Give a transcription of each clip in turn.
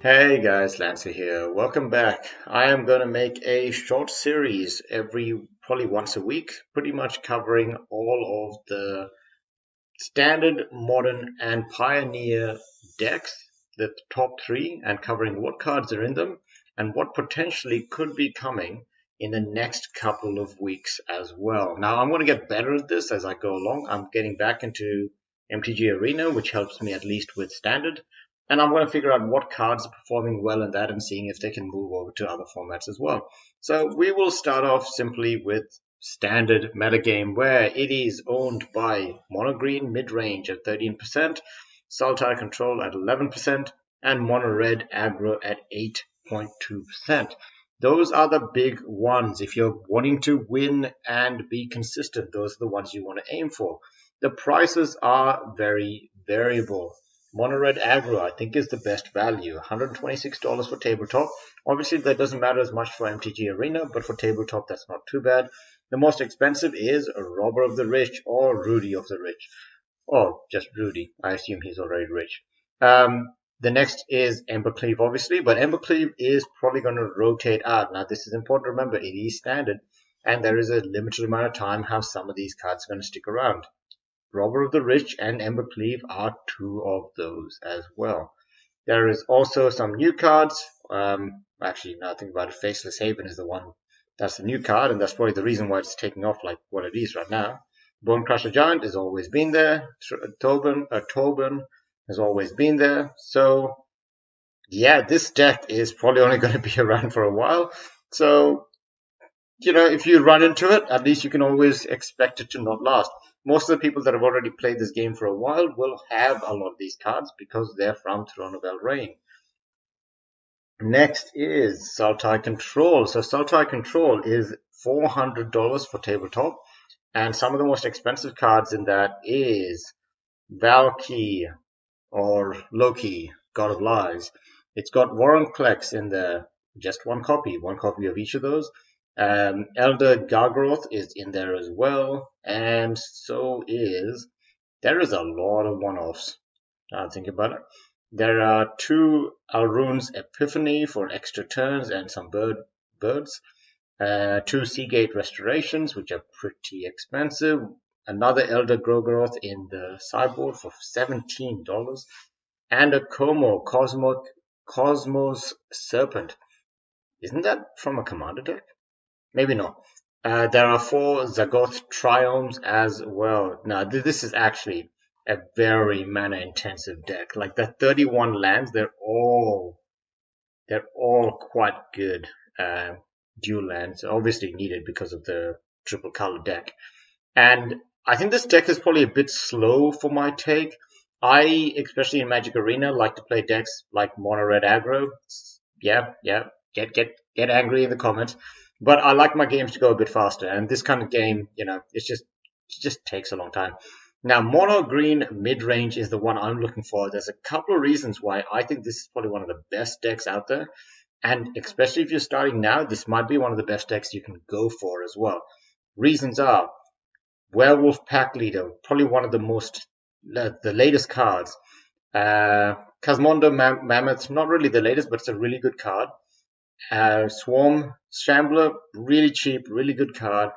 Hey guys, Lancer here. Welcome back. I am going to make a short series probably once a week, pretty much covering all of the standard, modern, and pioneer decks, the top three, and covering what cards are in them and what potentially could be coming in the next couple of weeks as well. Now, I'm going to get better at this as I go along. I'm getting back into MTG Arena, which helps me at least with standard. And I'm going to figure out what cards are performing well in that and seeing if they can move over to other formats as well. So we will start off simply with standard metagame where it is owned by Mono Green mid-range at 13%, Saltire Control at 11%, and Mono Red Aggro at 8.2%. Those are the big ones. If you're wanting to win and be consistent, those are the ones you want to aim for. The prices are very variable. Mono Red Aggro, I think, is the best value. $126 for tabletop. Obviously, that doesn't matter as much for MTG Arena, but for tabletop, that's not too bad. The most expensive is Robber of the Rich or Rudy of the Rich. Or just Rudy. I assume he's already rich. The next is Embercleave, obviously, but Embercleave is probably going to rotate out. Now, this is important to remember. It is standard, and there is a limited amount of time how some of these cards are going to stick around. Robber of the Rich and Embercleave are two of those as well. There is also some new cards. Actually, now I think about it, Faceless Haven is the one that's the new card, and that's probably the reason why it's taking off like what it is right now. Bone Crusher Giant has always been there. Tobin has always been there. So, yeah, this deck is probably only going to be around for a while. So, if you run into it, at least you can always expect it to not last. Most of the people that have already played this game for a while will have a lot of these cards because they're from Throne of Eldraine. Next is Saltire Control. So Saltire Control is $400 for tabletop, and some of the most expensive cards in that is Valky or Loki, God of Lies. It's got Vorinclex in there, just one copy of each of those. Elder Gargroth is in there as well, and there is a lot of one-offs. Now think about it. There are two Alrune's Epiphany for extra turns and some birds. Two Seagate Restorations, which are pretty expensive. Another Elder Gargroth in the sideboard for $17. And a Cosmos Serpent. Isn't that from a commander deck? Maybe not. There are four Zagoth Triomes as well. Now, this is actually a very mana-intensive deck. Like the 31 lands, they're all quite good dual lands. Obviously needed because of the triple color deck. And I think this deck is probably a bit slow for my take. I, especially in Magic Arena, like to play decks like Mono Red Aggro. Yeah, get angry in the comments. But I like my games to go a bit faster, and this kind of game, it just takes a long time. Now, Mono Green mid-range is the one I'm looking for. There's a couple of reasons why I think this is probably one of the best decks out there, and especially if you're starting now, this might be one of the best decks you can go for as well. Reasons are Werewolf Pack Leader, probably one of the latest cards. Kazmondo Mammoth, not really the latest, but it's a really good card. Swarm Shambler, really cheap, really good card.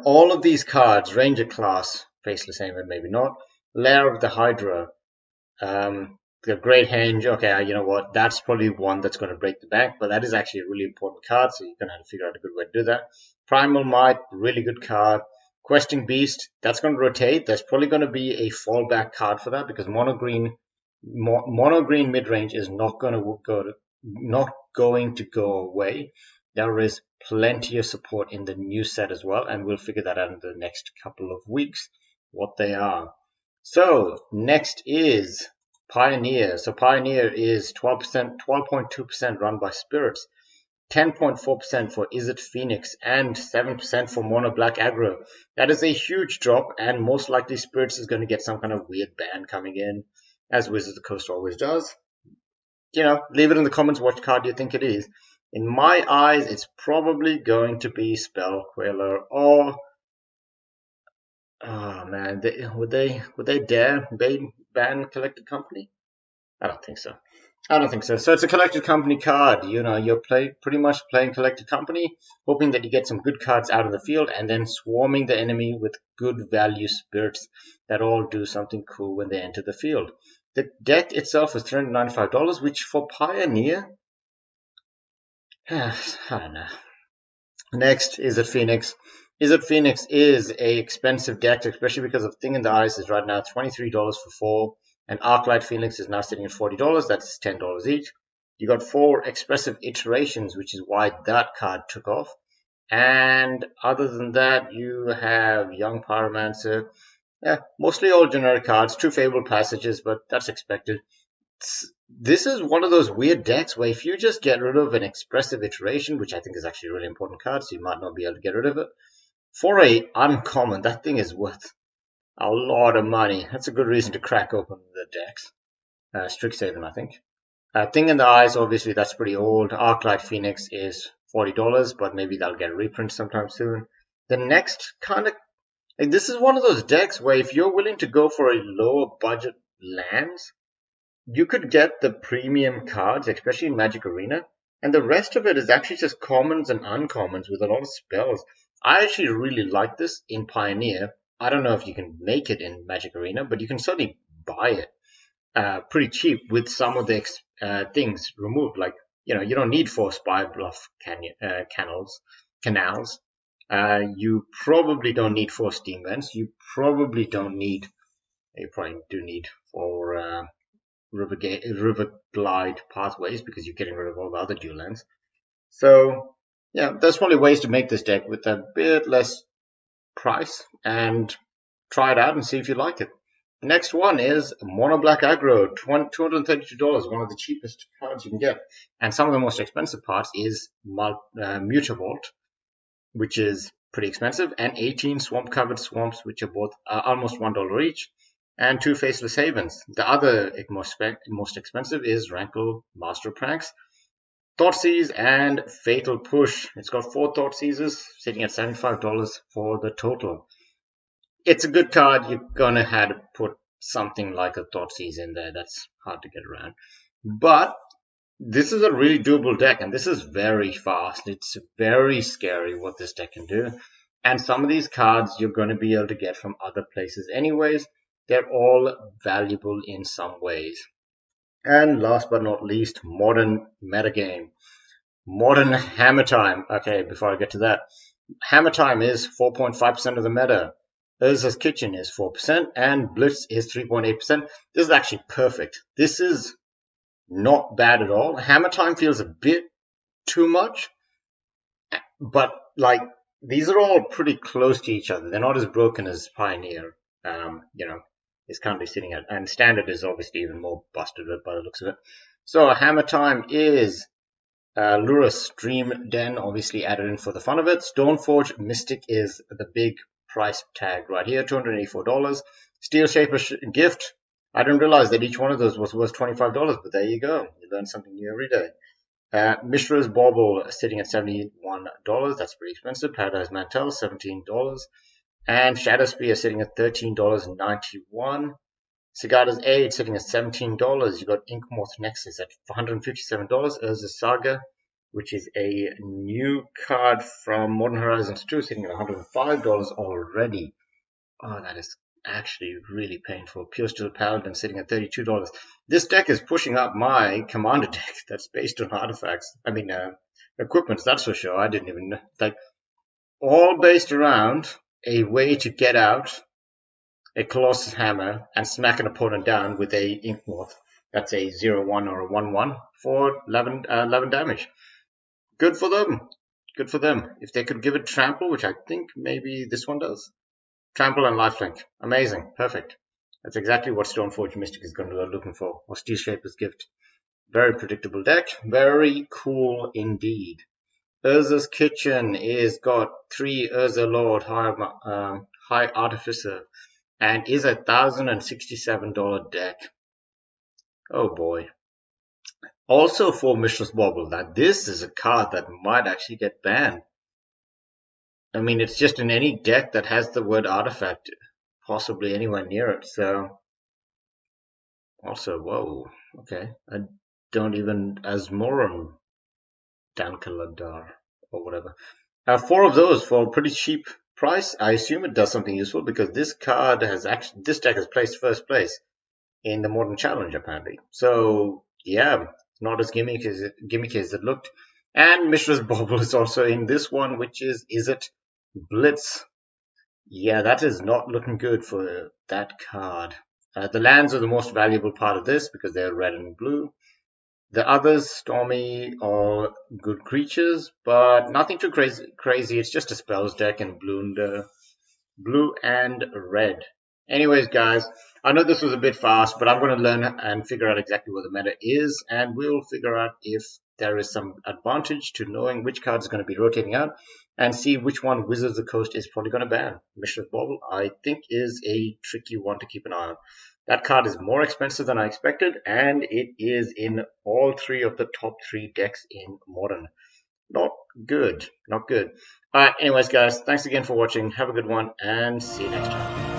All of these cards, Ranger class, Faceless Haven, maybe not. Lair of the Hydra, the Great Henge. Okay, you know what? That's probably one that's going to break the bank, but that is actually a really important card, so you're going to have to figure out a good way to do that. Primal Might, really good card. Questing Beast, that's going to rotate. There's probably going to be a fallback card for that because Mono Green mid-range is not going to go away. There is plenty of support in the new set as well, and we'll figure that out in the next couple of weeks, what they are. So, next is Pioneer. So Pioneer is 12.2% run by Spirits, 10.4% for Izzet Phoenix, and 7% for Mono Black Aggro. That is a huge drop, and most likely Spirits is going to get some kind of weird ban coming in, as Wizards of the Coast always does. Leave it in the comments what card you think it is. In my eyes, it's probably going to be Spell Queller or oh man, would they dare ban Collected Company? I don't think so. I don't think so. So it's a collected company card. You know, you're pretty much playing collected company, hoping that you get some good cards out of the field, and then swarming the enemy with good value spirits that all do something cool when they enter the field. The deck itself is $395, which for Pioneer, I don't know. Next, Is It Phoenix? Is It Phoenix is a expensive deck, especially because of Thing in the Ice is right now $23 for 4, and Arclight Phoenix is now sitting at $40. That's $10 each. You got 4 expressive iterations, which is why that card took off. And other than that, you have Young Pyromancer. Yeah, mostly all generic cards, 2 Fabled Passages, but that's expected. This is one of those weird decks where if you just get rid of an expressive iteration, which I think is actually a really important card, so you might not be able to get rid of it, for a uncommon, that thing is worth a lot of money. That's a good reason to crack open the decks. Strixhaven, I think. Thing in the Eyes, obviously, that's pretty old. Arclight Phoenix is $40, but maybe that'll get a reprint sometime soon. The next kind of... Like, this is one of those decks where if you're willing to go for a lower budget lands, you could get the premium cards, especially in Magic Arena, and the rest of it is actually just commons and uncommons with a lot of spells. I actually really like this in Pioneer. I don't know if you can make it in Magic Arena, but you can certainly buy it pretty cheap with some of the things removed. Like, you know, you don't need 4 Spy Bluff canals. You probably don't need 4 Steam Vents. You probably don't need, you probably do need 4 River Glide pathways because you're getting rid of all the other dual lands. So, yeah, there's probably ways to make this deck with a bit less price and try it out and see if you like it. The next one is Mono Black Aggro, $232, one of the cheapest cards you can get. And some of the most expensive parts is Mutavault, which is pretty expensive, and 18 Swamp Covered Swamps, which are both almost $1 each, and 2 Faceless Havens. The other most expensive is Rankle Master Pranks, Thoughtseize, and Fatal Push. It's got 4 Thoughtseizes, sitting at $75 for the total. It's a good card. You're gonna have to put something like a Thoughtseize in there. That's hard to get around. But this is a really doable deck, and this is very fast. It's very scary what this deck can do. And some of these cards you're going to be able to get from other places anyways. They're all valuable in some ways. And last but not least, Modern Metagame. Modern Hammer Time. Okay, before I get to that, Hammer Time is 4.5% of the meta. Urza's Kitchen is 4%, and Blitz is 3.8%. This is actually perfect. This is not bad at all. Hammer Time feels a bit too much, but like these are all pretty close to each other. They're not as broken as Pioneer, you know, is currently sitting at, and Standard is obviously even more busted by the looks of it. So Hammer Time is Lurus Dream Den, obviously added in for the fun of it. Stoneforge Mystic is the big price tag right here, $284. Steel Shaper Gift. I didn't realize that each one of those was worth $25, but there you go. You learn something new every day. Mishra's Bauble sitting at $71. That's pretty expensive. Paradise Mantel, $17. And Shadow Spear sitting at $13.91. Cigada's Aid sitting at $17. You got Inkmoth Nexus at $157. Urza Saga, which is a new card from Modern Horizons 2, sitting at $105 already. Oh, that is actually really painful. Pure Steel Paladin sitting at $32. This deck is pushing up my Commander deck that's based on artifacts. I mean, equipment, that's for sure. I didn't even know. Like, all based around a way to get out a Colossus Hammer and smack an opponent down with a Inkmoth. That's a 0-1 or a 1-1 for 11 damage. Good for them. Good for them. If they could give it Trample, which I think maybe this one does. Trample and Lifelink. Amazing. Perfect. That's exactly what Stoneforge Mystic is going to be looking for. Or Steel Shaper's Gift. Very predictable deck. Very cool indeed. Urza's Kitchen is got 3 Urza Lord High Artificer and is a $1,067 deck. Oh boy. Also for Mishra's Bauble, that this is a card that might actually get banned. I mean, it's just in any deck that has the word artifact, possibly anywhere near it. So, also, whoa, Okay. I don't even Asmoron Dankaladar or whatever. Four of those for a pretty cheap price. I assume it does something useful because this card has actually this deck has placed first place in the Modern Challenge apparently. So yeah, it's not as gimmicky as it looked. And Mishra's Bauble is also in this one, which is it Blitz? Yeah, that is not looking good for that card. The lands are the most valuable part of this because they're red and blue. The others, Stormy, are good creatures, but nothing too crazy. It's just a spells deck in blue and red. Anyways, guys, I know this was a bit fast, but I'm going to learn and figure out exactly what the meta is, and we'll figure out if there is some advantage to knowing which card is going to be rotating out, and see which one Wizards of the Coast is probably going to ban. Mishra's Bauble, I think, is a tricky one to keep an eye on. That card is more expensive than I expected, and it is in all three of the top three decks in Modern. Not good. Not good. All right. Anyways, guys, thanks again for watching. Have a good one, and see you next time.